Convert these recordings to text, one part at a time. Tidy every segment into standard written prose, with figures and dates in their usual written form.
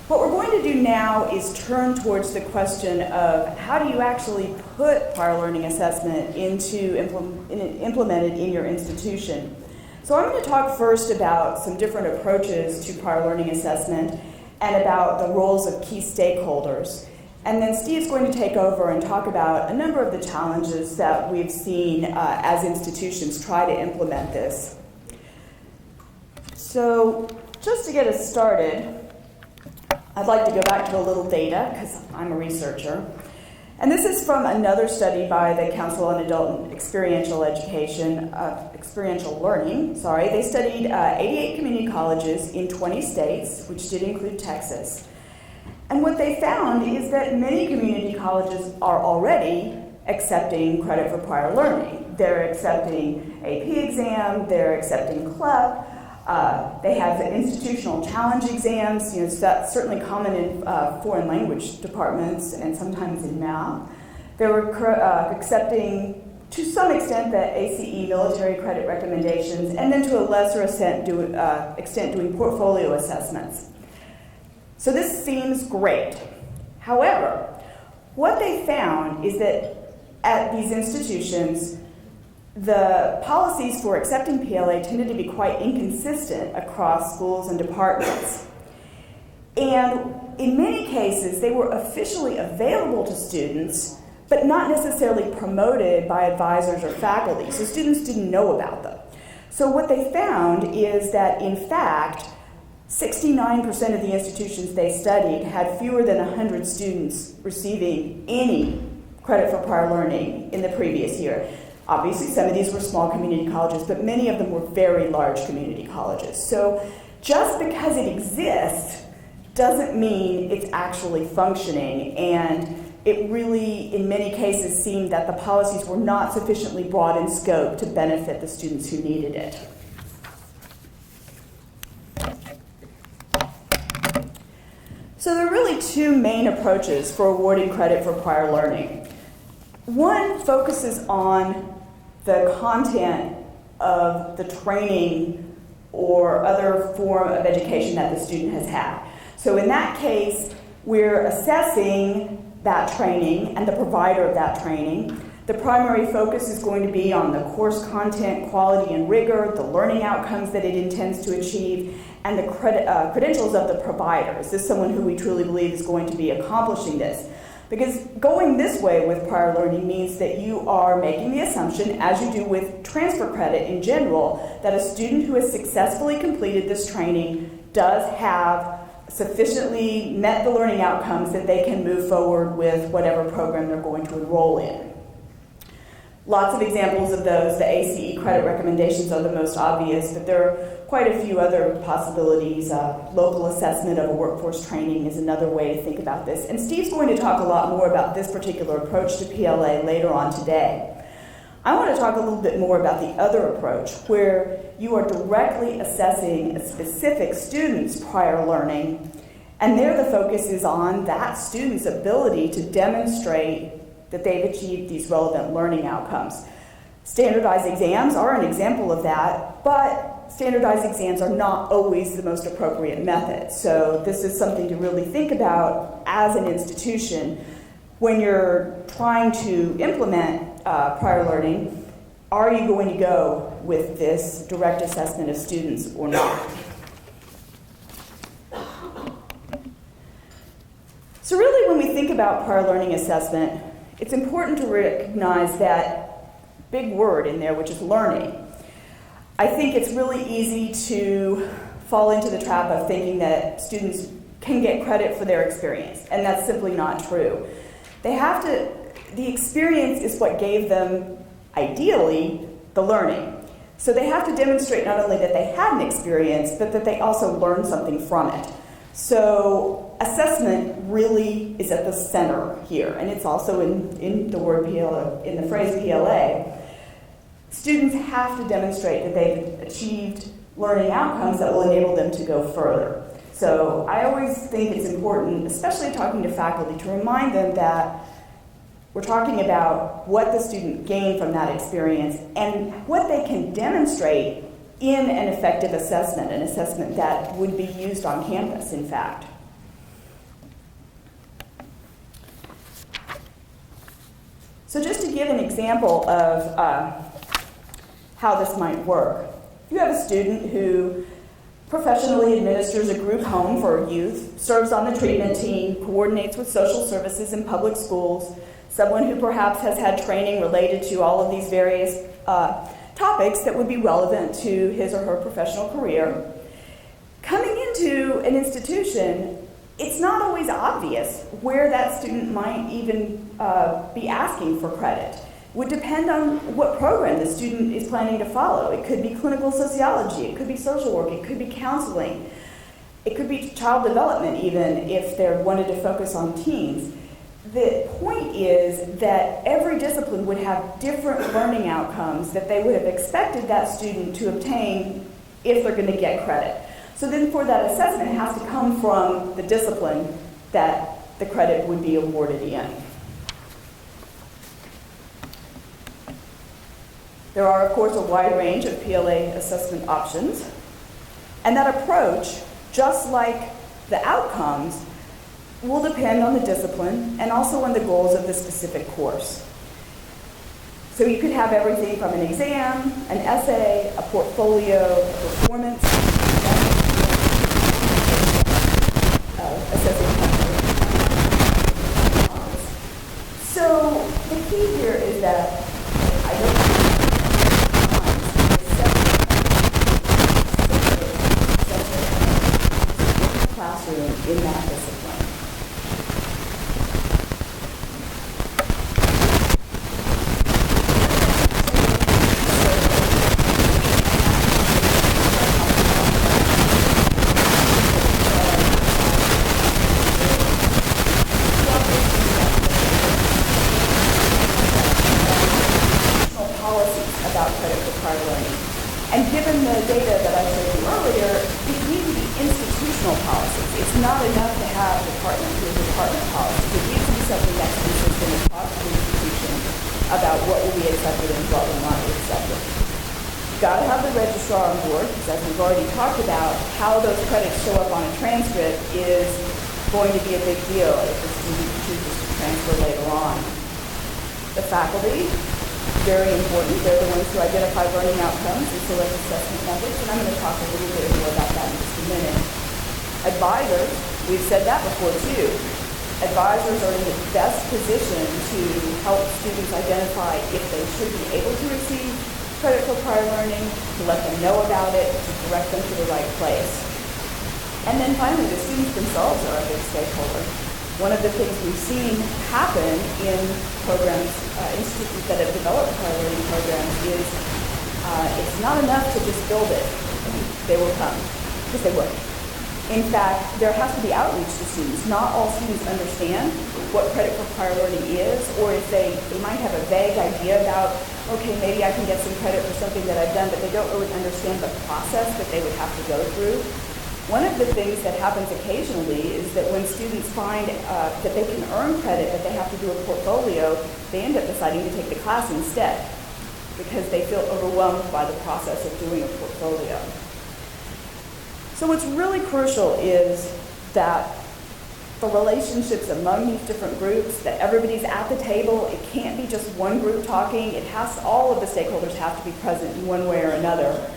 What we're going to do now is turn towards the question of how do you actually put prior learning assessment into implemented in your institution. So I'm going to talk first about some different approaches to prior learning assessment and about the roles of key stakeholders. And then Steve's going to take over and talk about a number of the challenges that we've seen as institutions try to implement this. So just to get us started, I'd like to go back to a little data, because I'm a researcher. And this is from another study by the Council on Adult Experiential Education, Experiential Learning, sorry. They studied 88 community colleges in 20 states, which did include Texas. And what they found is that many community colleges are already accepting credit for prior learning. They're accepting AP exam, they're accepting CLEP, they have institutional challenge exams. You know, that's certainly common in foreign language departments and sometimes in math. They were accepting, to some extent, the ACE military credit recommendations, and then to a lesser extent doing portfolio assessments. So this seems great. However, what they found is that at these institutions, the policies for accepting PLA tended to be quite inconsistent across schools and departments. And in many cases, they were officially available to students, but not necessarily promoted by advisors or faculty, so students didn't know about them. So what they found is that, in fact, 69% of the institutions they studied had fewer than 100 students receiving any credit for prior learning in the previous year. Obviously, some of these were small community colleges, but many of them were very large community colleges. So just because it exists doesn't mean it's actually functioning, and it really, in many cases, seemed that the policies were not sufficiently broad in scope to benefit the students who needed it. So there are really two main approaches for awarding credit for prior learning. One focuses on the content of the training or other form of education that the student has had. So in that case, we're assessing that training and the provider of that training. The primary focus is going to be on the course content, quality and rigor, the learning outcomes that it intends to achieve, and the credentials of the provider. Is this someone who we truly believe is going to be accomplishing this? Because going this way with prior learning means that you are making the assumption, as you do with transfer credit in general, that a student who has successfully completed this training does have sufficiently met the learning outcomes that they can move forward with whatever program they're going to enroll in. Lots of examples of those. The ACE credit recommendations are the most obvious, but there are quite a few other possibilities. Local assessment of a workforce training is another way to think about this. And Steve's going to talk a lot more about this particular approach to PLA later on today. I want to talk a little bit more about the other approach, where you are directly assessing a specific student's prior learning, and there the focus is on that student's ability to demonstrate that they've achieved these relevant learning outcomes. Standardized exams are an example of that, but standardized exams are not always the most appropriate method. So this is something to really think about as an institution when you're trying to implement prior learning. Are you going to go with this direct assessment of students or not? So really, when we think about prior learning assessment, it's important to recognize that big word in there, which is learning. I think it's really easy to fall into the trap of thinking that students can get credit for their experience, and that's simply not true. The experience is what gave them, ideally, the learning. So they have to demonstrate not only that they had an experience, but that they also learned something from it. So assessment really is at the center here, and it's also in the word PLA, in the phrase PLA. Students have to demonstrate that they've achieved learning outcomes that will enable them to go further. So I always think it's important, especially talking to faculty, to remind them that we're talking about what the student gained from that experience and what they can demonstrate in an effective assessment, an assessment that would be used on campus, in fact. So just to give an example of how this might work, if you have a student who professionally administers a group home for youth, serves on the treatment team, coordinates with social services in public schools, someone who perhaps has had training related to all of these various topics that would be relevant to his or her professional career. Coming into an institution, it's not always obvious where that student might even be asking for credit. It would depend on what program the student is planning to follow. It could be clinical sociology, it could be social work, it could be counseling, it could be child development even if they wanted to focus on teens. The point is that every discipline would have different learning outcomes that they would have expected that student to obtain if they're going to get credit. So then for that assessment, it has to come from the discipline that the credit would be awarded in. There are, of course, a wide range of PLA assessment options, and that approach, just like the outcomes, will depend on the discipline and also on the goals of the specific course. So you could have everything from an exam, an essay, a portfolio, a performance, assessing. So the key here is that I don't classroom in that discipline. And given the data that I showed you earlier, these need to be institutional policies. It's not enough to have department policies. It needs to be something that's consistent across the institution about what will be accepted and what will not be accepted. You've got to have the registrar on board, because as we've already talked about, how those credits show up on a transcript is going to be a big deal if the student chooses to transfer later on. The faculty, very important. They're the ones who identify learning outcomes and select assessment methods, and I'm going to talk a little bit more about that in just a minute. Advisors, we've said that before too. Advisors are in the best position to help students identify if they should be able to receive credit for prior learning, to let them know about it, to direct them to the right place. And then finally, the students themselves are a big stakeholder. One of the things we've seen happen in programs, institutions that have developed prior learning programs is it's not enough to just build it. They will come, because they will. In fact, there has to be outreach to students. Not all students understand what credit for prior learning is, or if they might have a vague idea about, okay, maybe I can get some credit for something that I've done, but they don't really understand the process that they would have to go through. One of the things that happens occasionally is that when students find that they can earn credit, but they have to do a portfolio, they end up deciding to take the class instead because they feel overwhelmed by the process of doing a portfolio. So what's really crucial is that the relationships among these different groups, that everybody's at the table. It can't be just one group talking. All of the stakeholders have to be present in one way or another.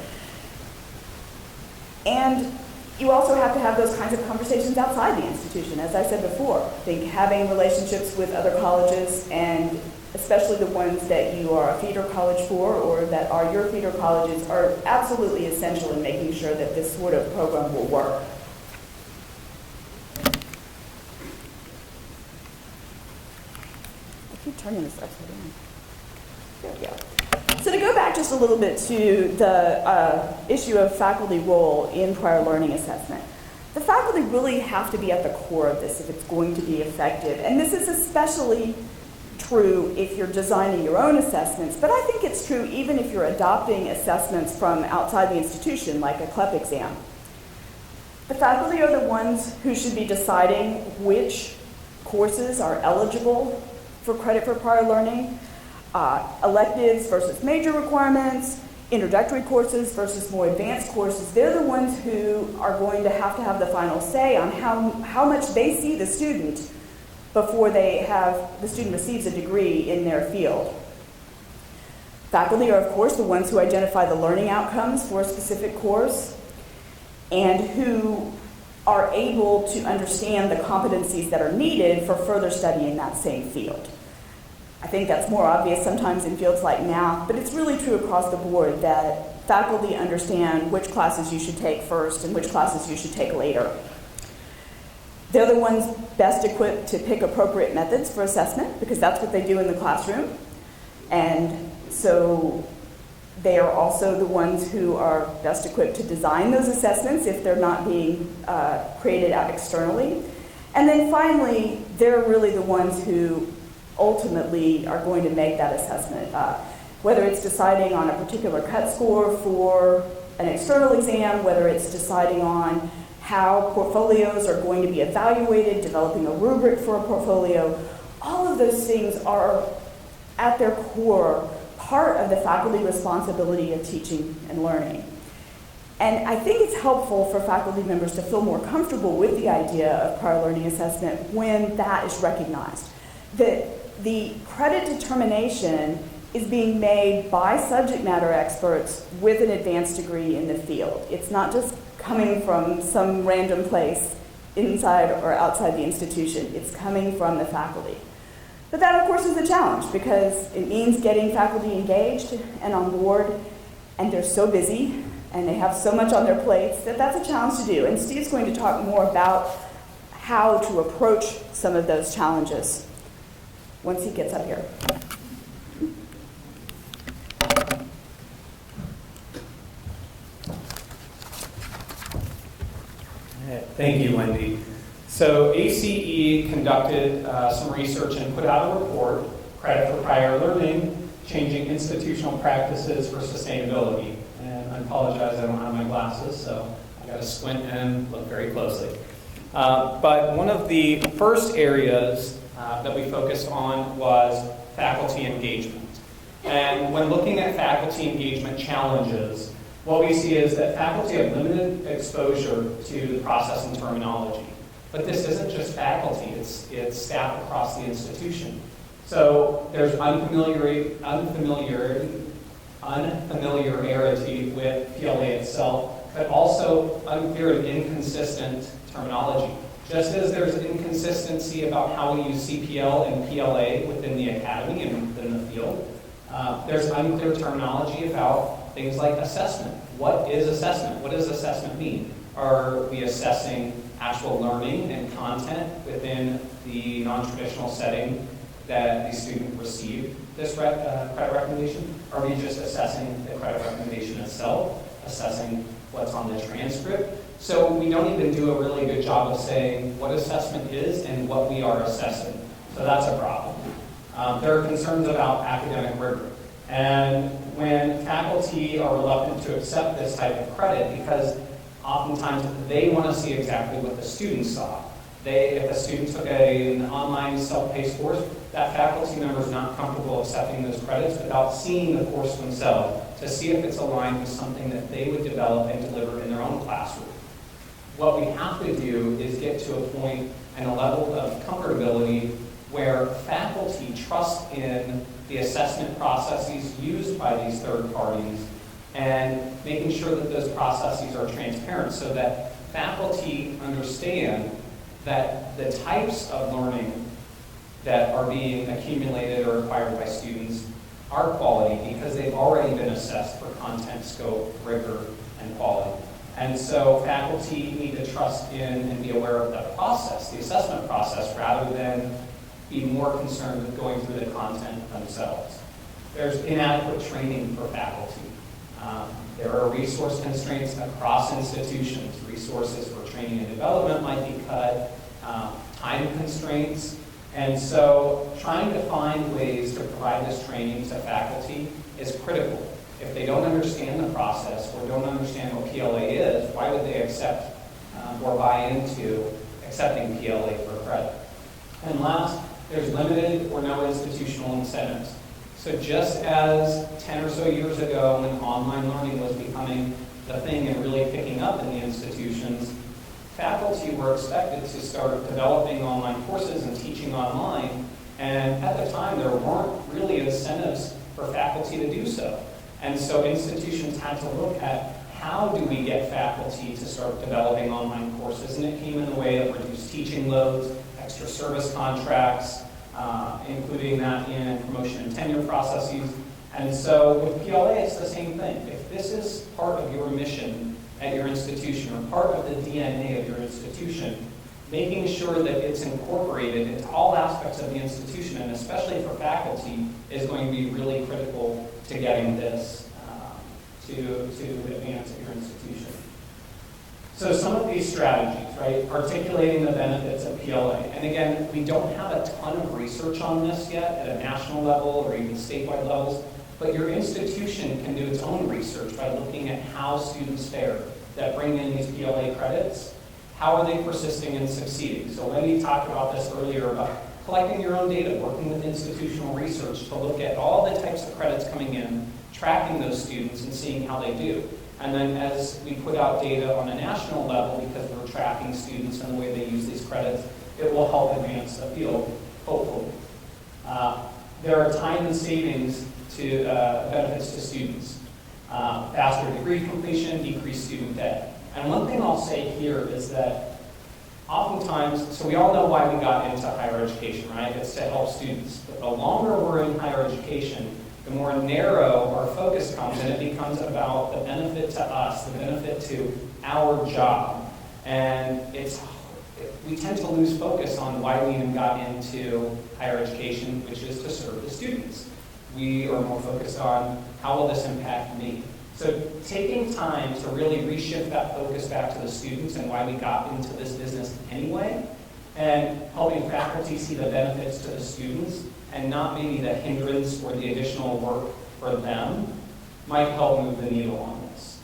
And you also have to have those kinds of conversations outside the institution, as I said before. I think having relationships with other colleges, and especially the ones that you are a feeder college for or that are your feeder colleges, are absolutely essential in making sure that this sort of program will work. I keep turning this upside down. There we go. So to go back just a little bit to the issue of faculty role in prior learning assessment, the faculty really have to be at the core of this if it's going to be effective. And this is especially true if you're designing your own assessments, but I think it's true even if you're adopting assessments from outside the institution, like a CLEP exam. The faculty are the ones who should be deciding which courses are eligible for credit for prior learning. Electives versus major requirements, introductory courses versus more advanced courses. They're the ones who are going to have the final say on how much they see the student before the student receives a degree in their field. Faculty are, of course, the ones who identify the learning outcomes for a specific course and who are able to understand the competencies that are needed for further study in that same field. I think that's more obvious sometimes in fields like math, but it's really true across the board that faculty understand which classes you should take first and which classes you should take later. They're the ones best equipped to pick appropriate methods for assessment because that's what they do in the classroom. And so they are also the ones who are best equipped to design those assessments if they're not being created out externally. And then finally, they're really the ones who ultimately are going to make that assessment. Whether it's deciding on a particular cut score for an external exam, whether it's deciding on how portfolios are going to be evaluated, developing a rubric for a portfolio, all of those things are at their core part of the faculty responsibility of teaching and learning. And I think it's helpful for faculty members to feel more comfortable with the idea of prior learning assessment when that is recognized. That the credit determination is being made by subject matter experts with an advanced degree in the field. It's not just coming from some random place inside or outside the institution. It's coming from the faculty. But that, of course, is a challenge because it means getting faculty engaged and on board, and they're so busy and they have so much on their plates that that's a challenge to do. And Steve's going to talk more about how to approach some of those challenges once he gets up here. Thank you, Wendy. So ACE conducted some research and put out a report, Credit for Prior Learning, Changing Institutional Practices for Sustainability. And I apologize, I don't have my glasses, so I got to squint and look very closely. But one of the first areas that we focused on was faculty engagement. And when looking at faculty engagement challenges, what we see is that faculty have limited exposure to the process and terminology. But this isn't just faculty, it's staff across the institution. So there's unfamiliarity with PLA itself, but also unclear and inconsistent terminology. Just as there's inconsistency about how we use CPL and PLA within the academy and within the field, there's unclear terminology about things like assessment. What is assessment? What does assessment mean? Are we assessing actual learning and content within the non-traditional setting that the student received this credit recommendation? Are we just assessing the credit recommendation itself, assessing what's on the transcript? So we don't even do a really good job of saying what assessment is and what we are assessing. So that's a problem. There are concerns about academic rigor. And when faculty are reluctant to accept this type of credit because oftentimes they want to see exactly what the students saw. If a student took an online self-paced course, that faculty member is not comfortable accepting those credits without seeing the course themselves to see if it's aligned with something that they would develop and deliver in their own classroom. What we have to do is get to a point and a level of comfortability where faculty trust in the assessment processes used by these third parties and making sure that those processes are transparent so that faculty understand that the types of learning that are being accumulated or acquired by students are quality because they've already been assessed for content, scope, rigor, and quality. And so faculty need to trust in and be aware of the process, the assessment process, rather than be more concerned with going through the content themselves. There's inadequate training for faculty. There are resource constraints across institutions. Resources for training and development might be cut, time constraints, and so trying to find ways to provide this training to faculty is critical. If they don't understand the process or don't understand what PLA is, why would they accept or buy into accepting PLA for credit? And last, there's limited or no institutional incentives. So just as 10 or so years ago when online learning was becoming the thing and really picking up in the institutions, faculty were expected to start developing online courses and teaching online, and at the time there weren't really incentives for faculty to do so. And so institutions had to look at how do we get faculty to start developing online courses, and it came in the way of reduced teaching loads, extra service contracts, including that in promotion and tenure processes. And so with PLA, it's the same thing. If this is part of your mission at your institution or part of the DNA of your institution, making sure that it's incorporated into all aspects of the institution, and especially for faculty, is going to be really critical to getting this to advance at your institution. So some of these strategies, right, articulating the benefits of PLA. And again, we don't have a ton of research on this yet at a national level or even statewide levels, but your institution can do its own research by looking at how students fare that bring in these PLA credits. How are they persisting and succeeding? So Wendy talked about this earlier about collecting your own data, working with institutional research to look at all the types of credits coming in, tracking those students and seeing how they do. And then as we put out data on a national level, because we're tracking students and the way they use these credits, it will help advance the field, hopefully. There are time and savings to benefits to students. Faster degree completion, decreased student debt. And one thing I'll say here is that oftentimes, so we all know why we got into higher education, right? It's to help students. But the longer we're in higher education, the more narrow our focus comes, and it becomes about the benefit to us, the benefit to our job. And we tend to lose focus on why we even got into higher education, which is to serve the students. We are more focused on how will this impact me. So taking time to really reshift that focus back to the students and why we got into this business anyway, and helping faculty see the benefits to the students and not maybe the hindrance or the additional work for them, might help move the needle on this.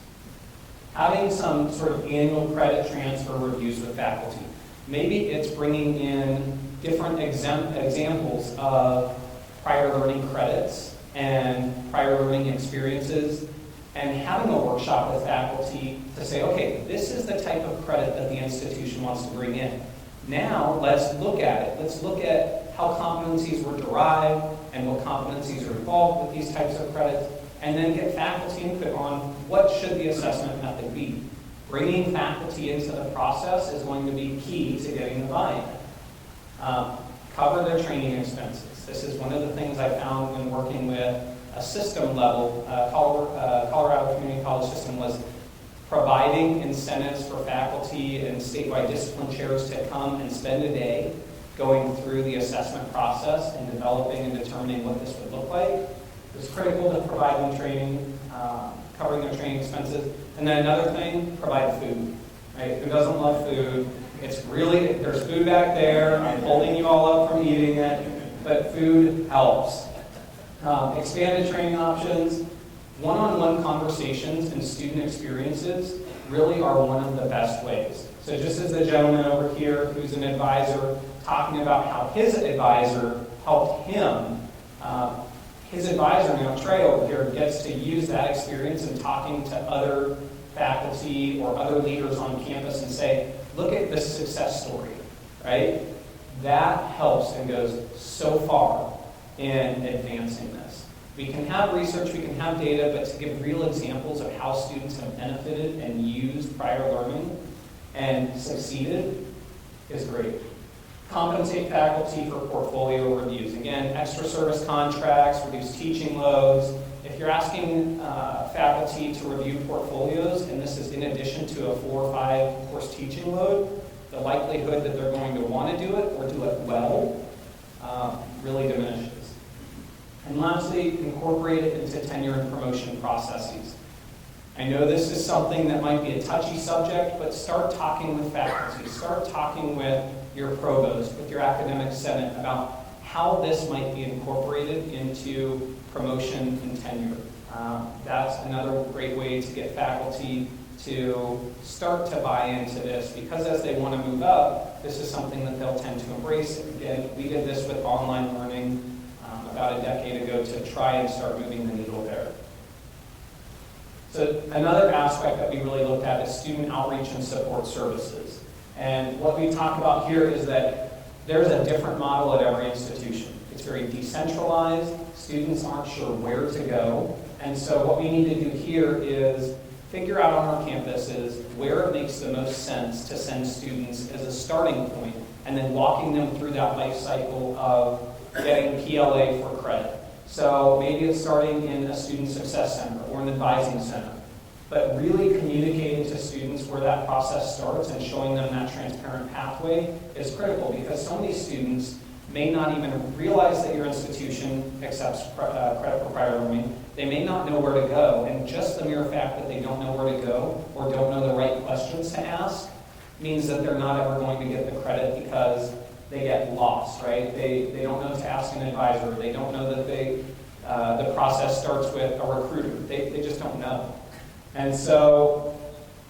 Having some sort of annual credit transfer reviews with faculty. Maybe it's bringing in different examples of prior learning credits and prior learning experiences, and having a workshop with faculty to say, okay, this is the type of credit that the institution wants to bring in. Now, let's look at it. Let's look at how competencies were derived and what competencies are involved with these types of credits, and then get faculty input on what should the assessment method be. Bringing faculty into the process is going to be key to getting the buy-in. Cover their training expenses. This is one of the things I found when working with a system level. Colorado Community College system was providing incentives for faculty and statewide discipline chairs to come and spend a day going through the assessment process and developing and determining what this would look like. It was critical to provide them training, covering their training expenses. And then another thing, provide food. Right? Who doesn't love food? It's really, there's food back there. I'm holding you all up from eating it, but food helps. Expanded training options, one-on-one conversations and student experiences really are one of the best ways. So just as the gentleman over here who's an advisor talking about how his advisor helped him, his advisor now, Trey over here, gets to use that experience in talking to other faculty or other leaders on campus and say, look at this success story, right? That helps and goes so far in advancing this. We can have research, we can have data, but to give real examples of how students have benefited and used prior learning and succeeded is great. Compensate faculty for portfolio reviews. Again, extra service contracts, reduce teaching loads. If you're asking faculty to review portfolios, and this is in addition to a 4 or 5 course teaching load, the likelihood that they're going to want to do it or do it well really diminishes. And lastly, incorporate it into tenure and promotion processes. I know this is something that might be a touchy subject, but start talking with faculty, start talking with your provost, with your academic senate about how this might be incorporated into promotion and tenure. That's another great way to get faculty to start to buy into this, because as they want to move up, this is something that they'll tend to embrace. Again, we did this with online learning about a decade ago to try and start moving the needle there. So another aspect that we really looked at is student outreach and support services. And what we talk about here is that there's a different model at every institution. It's very decentralized. Students aren't sure where to go. And so what we need to do here is figure out on our campuses where it makes the most sense to send students as a starting point, and then walking them through that life cycle of getting PLA for credit. So maybe it's starting in a student success center or an advising center, but really communicating to students where that process starts and showing them that transparent pathway is critical, because some of these students may not even realize that your institution accepts credit for prior learning. They may not know where to go, and just the mere fact that they don't know where to go or don't know the right questions to ask means that they're not ever going to get the credit because they get lost, right? They don't know to ask an advisor. They don't know that the process starts with a recruiter. They just don't know. And so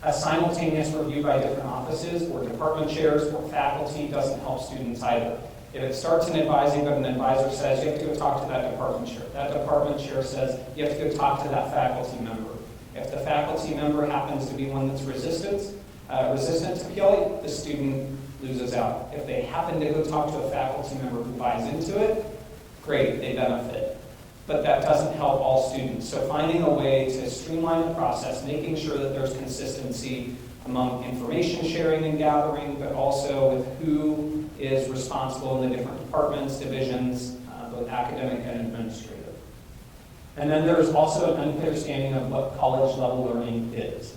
a simultaneous review by different offices or department chairs or faculty doesn't help students either. If it starts in advising, but an advisor says, you have to go talk to that department chair. That department chair says, you have to go talk to that faculty member. If the faculty member happens to be one that's resistant to PLA, the student loses out. If they happen to go talk to a faculty member who buys into it, great, they benefit. But that doesn't help all students. So finding a way to streamline the process, making sure that there's consistency among information sharing and gathering, but also with who is responsible in the different departments, divisions, both academic and administrative. And then there's also an understanding of what college level learning is.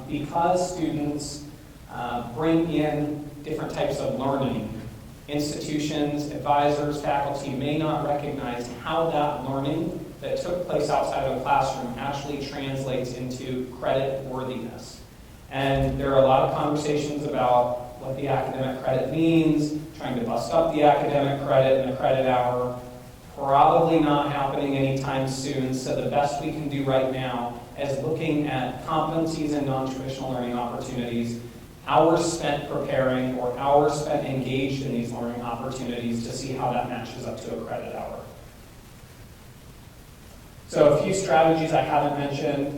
Because students bring in different types of learning, institutions, advisors, faculty may not recognize how that learning that took place outside of a classroom actually translates into credit worthiness. And there are a lot of conversations about what the academic credit means, trying to bust up the academic credit in a credit hour. Probably not happening anytime soon, so the best we can do right now is looking at competencies and non-traditional learning opportunities, hours spent preparing or hours spent engaged in these learning opportunities to see how that matches up to a credit hour. So a few strategies I haven't mentioned,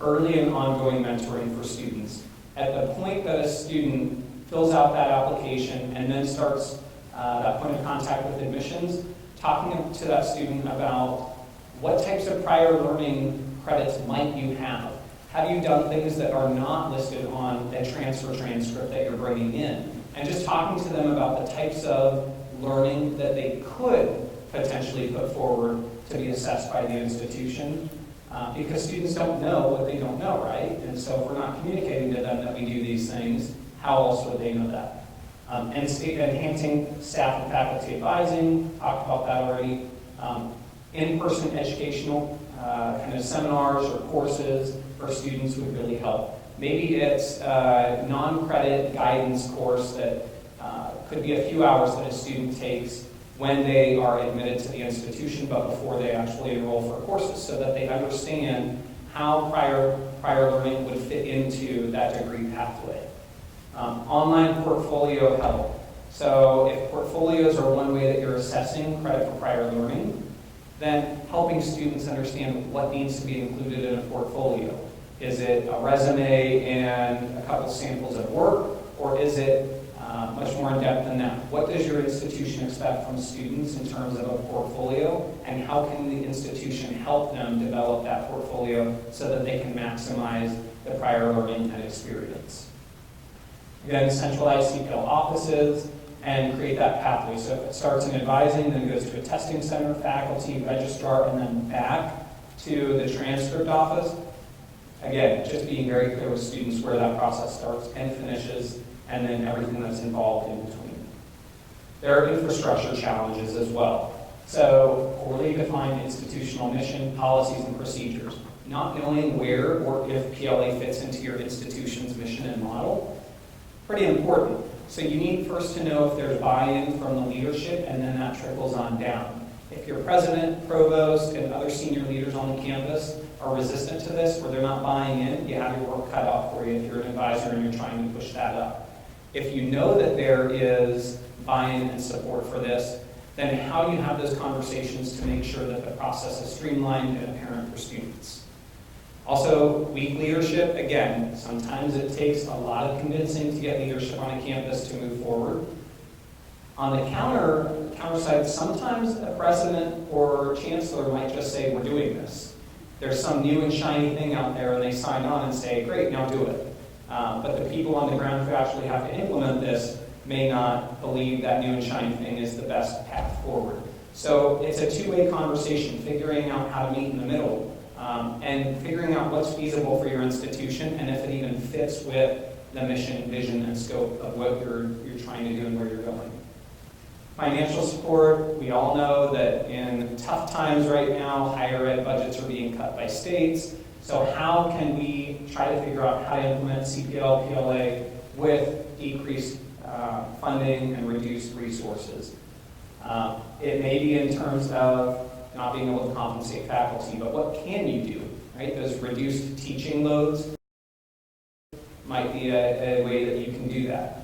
early and ongoing mentoring for students. At the point that a student fills out that application and then starts that point of contact with admissions, talking to that student about what types of prior learning credits might you have. Have you done things that are not listed on a transfer transcript that you're bringing in? And just talking to them about the types of learning that they could potentially put forward to be assessed by the institution. Because students don't know what they don't know, right? And so if we're not communicating to them that we do these things, how else would they know that? And enhancing staff and faculty advising, talked about that already. In-person educational kind of seminars or courses for students would really help. Maybe it's a non-credit guidance course that could be a few hours that a student takes when they are admitted to the institution, but before they actually enroll for courses, so that they understand how prior learning would fit into that degree pathway. Online portfolio help. So if portfolios are one way that you're assessing credit for prior learning, then helping students understand what needs to be included in a portfolio. Is it a resume and a couple samples of work, or is it much more in depth than that? What does your institution expect from students in terms of a portfolio, and how can the institution help them develop that portfolio so that they can maximize the prior learning and experience? Again, centralize CPL offices and create that pathway. So if it starts in advising, then goes to a testing center, faculty, registrar, and then back to the transcript office. Again, just being very clear with students where that process starts and finishes, and then everything that's involved in between. There are infrastructure challenges as well. So poorly defined institutional mission, policies, and procedures. Not knowing where or if PLA fits into your institution's mission and model, pretty important. So you need first to know if there's buy-in from the leadership, and then that trickles on down. If your president, provost, and other senior leaders on the campus are resistant to this, or they're not buying in, you have your work cut out for you if you're an advisor and you're trying to push that up. If you know that there is buy-in and support for this, then how do you have those conversations to make sure that the process is streamlined and apparent for students? Also, weak leadership, again, sometimes it takes a lot of convincing to get leadership on a campus to move forward. On the counter side, sometimes a president or chancellor might just say, we're doing this. There's some new and shiny thing out there, and they sign on and say, great, now do it. But the people on the ground who actually have to implement this may not believe that new and shiny thing is the best path forward. So it's a two-way conversation, figuring out how to meet in the middle, and figuring out what's feasible for your institution and if it even fits with the mission, vision, and scope of what you're trying to do and where you're going. Financial support, we all know that in tough times right now, higher ed budgets are being cut by states. So how can we try to figure out how to implement CPL, PLA with decreased funding and reduced resources? It may be in terms of not being able to compensate faculty, but what can you do, right? Those reduced teaching loads might be a way that you can do that.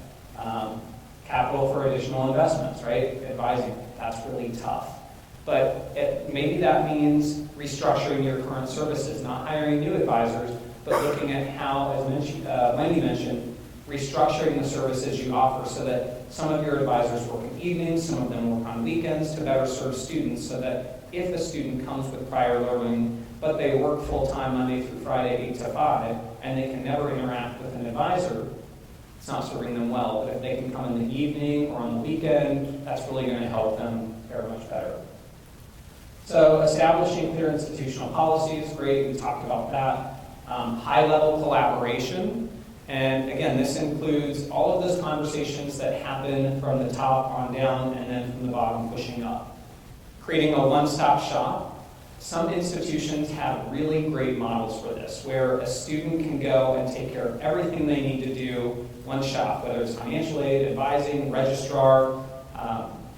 Capital for additional investments, right? Advising, that's really tough. But maybe that means restructuring your current services, not hiring new advisors, but looking at how, as Wendy mentioned, restructuring the services you offer so that some of your advisors work in evenings, some of them work on weekends to better serve students, so that if a student comes with prior learning, but they work full-time Monday through Friday, 8 to 5, and they can never interact with an advisor, it's not serving them well. But if they can come in the evening or on the weekend, that's really going to help them fare much better. So establishing clear institutional policies, great, we talked about that. High-level collaboration. And again, this includes all of those conversations that happen from the top on down and then from the bottom pushing up. Creating a one-stop shop. Some institutions have really great models for this, where a student can go and take care of everything they need to do, one shop, whether it's financial aid, advising, registrar.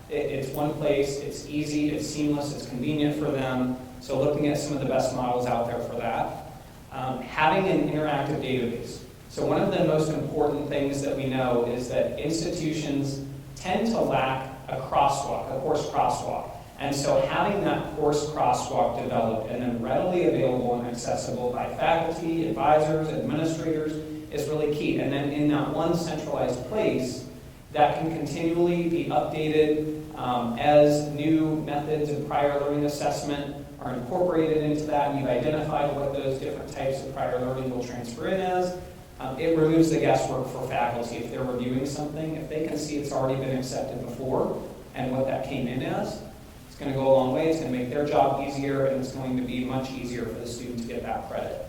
It's one place, it's easy, it's seamless, it's convenient for them. So looking at some of the best models out there for that. Having an interactive database. So one of the most important things that we know is that institutions tend to lack a course crosswalk. And so having that course crosswalk developed and then readily available and accessible by faculty, advisors, administrators is really key. And then in that one centralized place, that can continually be updated as new methods of prior learning assessment are incorporated into that, and you've identified what those different types of prior learning will transfer in as. It removes the guesswork for faculty if they're reviewing something. If they can see it's already been accepted before and what that came in as, it's going to go a long way. It's going to make their job easier, and it's going to be much easier for the student to get that credit.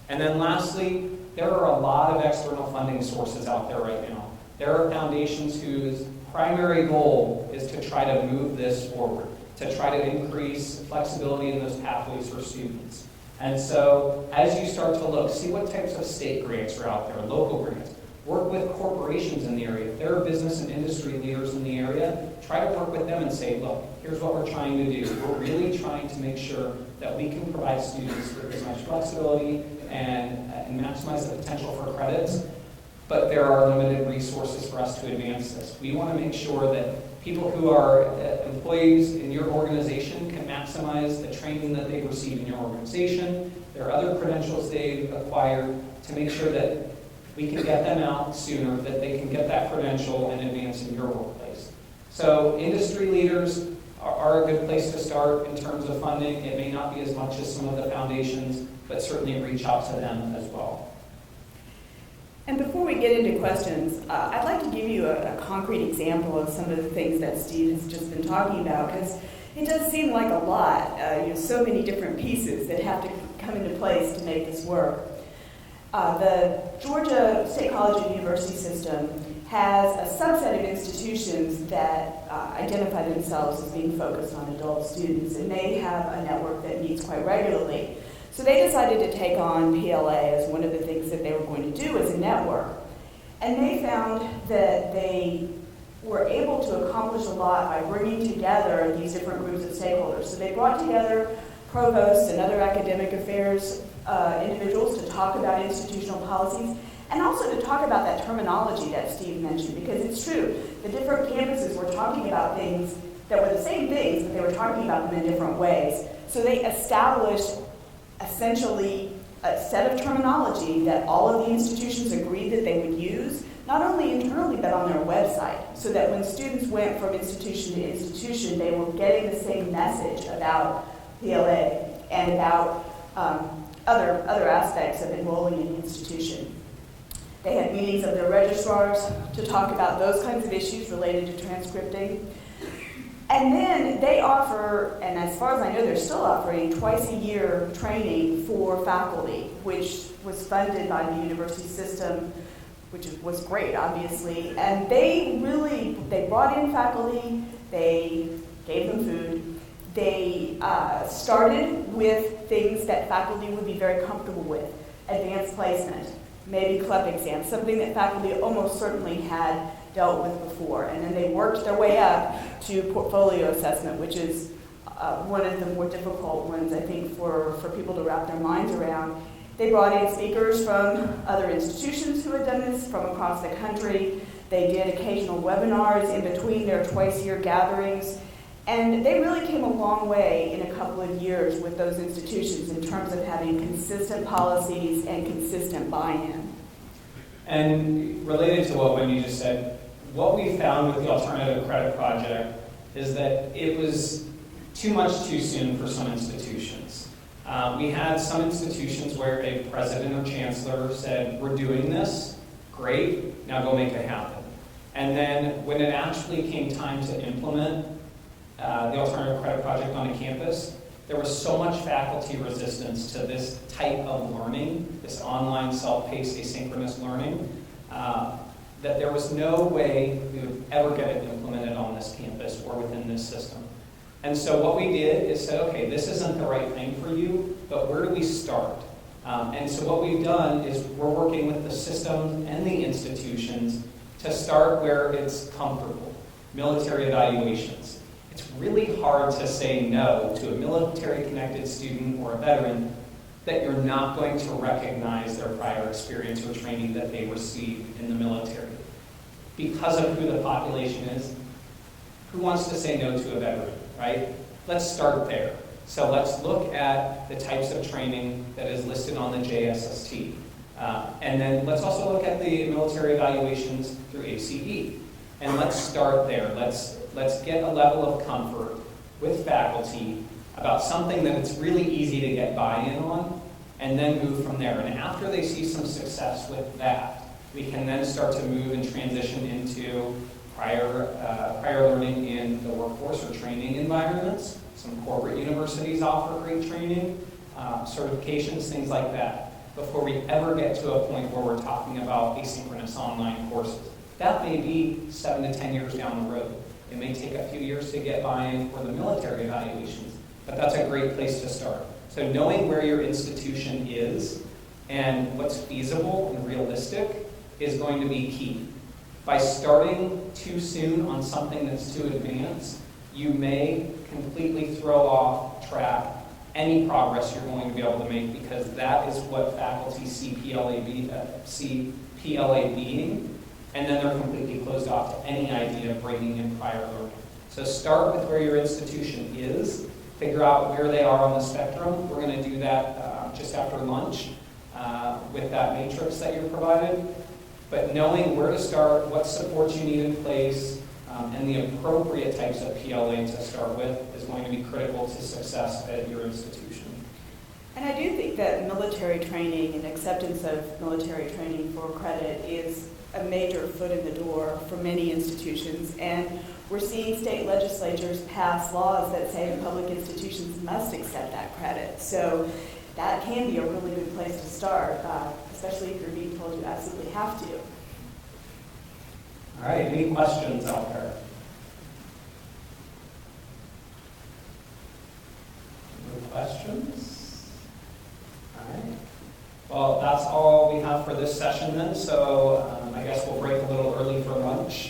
And then lastly, there are a lot of external funding sources out there right now. There are foundations whose primary goal is to try to move this forward, to try to increase flexibility in those pathways for students. And so as you start to look, see what types of state grants are out there, local grants. Work with corporations in the area. If there are business and industry leaders in the area, try to work with them and say, look, here's what we're trying to do. We're really trying to make sure that we can provide students with as much flexibility and maximize the potential for credits, but there are limited resources for us to advance this. We want to make sure that people who are employees in your organization can maximize the training that they've received in your organization. There are other credentials they've acquired to make sure that we can get them out sooner, that they can get that credential and advance in your workplace. So industry leaders are a good place to start in terms of funding. It may not be as much as some of the foundations, but certainly reach out to them as well. And before we get into questions, I'd like to give you a concrete example of some of the things that Steve has just been talking about, because it does seem like a lot. So many different pieces that have to come into place to make this work. The Georgia State College and University system has a subset of institutions that identify themselves as being focused on adult students, and they have a network that meets quite regularly. So they decided to take on PLA as one of the things that they were going to do as a network. And they found that they were able to accomplish a lot by bringing together these different groups of stakeholders. So they brought together provosts and other academic affairs individuals to talk about institutional policies, and also to talk about that terminology that Steve mentioned, because it's true. The different campuses were talking about things that were the same things, but they were talking about them in different ways. So they established essentially a set of terminology that all of the institutions agreed that they would use, not only internally but on their website, so that when students went from institution to institution, they were getting the same message about PLA and about other aspects of enrolling in the institution. They had meetings of their registrars to talk about those kinds of issues related to transcripting. And then they offer, and as far as I know, they're still offering twice-a-year training for faculty, which was funded by the university system, which was great, obviously. And they brought in faculty, they gave them food, they started with things that faculty would be very comfortable with, advanced placement, maybe club exams, something that faculty almost certainly had dealt with before. And then they worked their way up to portfolio assessment, which is one of the more difficult ones, I think, for people to wrap their minds around. They brought in speakers from other institutions who had done this from across the country. They did occasional webinars in between their twice-a-year gatherings. And they really came a long way in a couple of years with those institutions in terms of having consistent policies and consistent buy-in. And related to what Wendy just said, what we found with the Alternative Credit Project is that it was too much too soon for some institutions. We had some institutions where a president or chancellor said, we're doing this, great, now go make it happen. And then when it actually came time to implement the Alternative Credit Project on a campus, there was so much faculty resistance to this type of learning, this online self-paced asynchronous learning, that there was no way we would ever get it implemented on this campus or within this system. And so what we did is said, okay, this isn't the right thing for you, but where do we start? And so what we've done is we're working with the system and the institutions to start where it's comfortable, military evaluations. It's really hard to say no to a military-connected student or a veteran that you're not going to recognize their prior experience or training that they received in the military. Because of who the population is, who wants to say no to a veteran, right? Let's start there. So let's look at the types of training that is listed on the JSST. And then let's also look at the military evaluations through ACE. And let's start there. Let's get a level of comfort with faculty about something that it's really easy to get buy-in on, and then move from there. And after they see some success with that, we can then start to move and transition into prior learning in the workforce or training environments. Some corporate universities offer great training, certifications, things like that, before we ever get to a point where we're talking about asynchronous online courses. That may be 7 to 10 years down the road. It may take a few years to get buy-in for the military evaluations, but that's a great place to start. So knowing where your institution is and what's feasible and realistic is going to be key. By starting too soon on something that's too advanced, you may completely throw off track any progress you're going to be able to make, because that is what faculty see PLA being, and then they're completely closed off to any idea of bringing in prior learning. So start with where your institution is, figure out where they are on the spectrum. We're going to do that just after lunch with that matrix that you're provided. But knowing where to start, what supports you need in place, and the appropriate types of PLA to start with is going to be critical to success at your institution. And I do think that military training and acceptance of military training for credit is a major foot in the door for many institutions. And we're seeing state legislatures pass laws that say that public institutions must accept that credit. So that can be a really good place to start, especially if you're being told you absolutely have to. All right, any questions out there? No questions? All right. Well, that's all we have for this session then, so I guess we'll break a little early for lunch.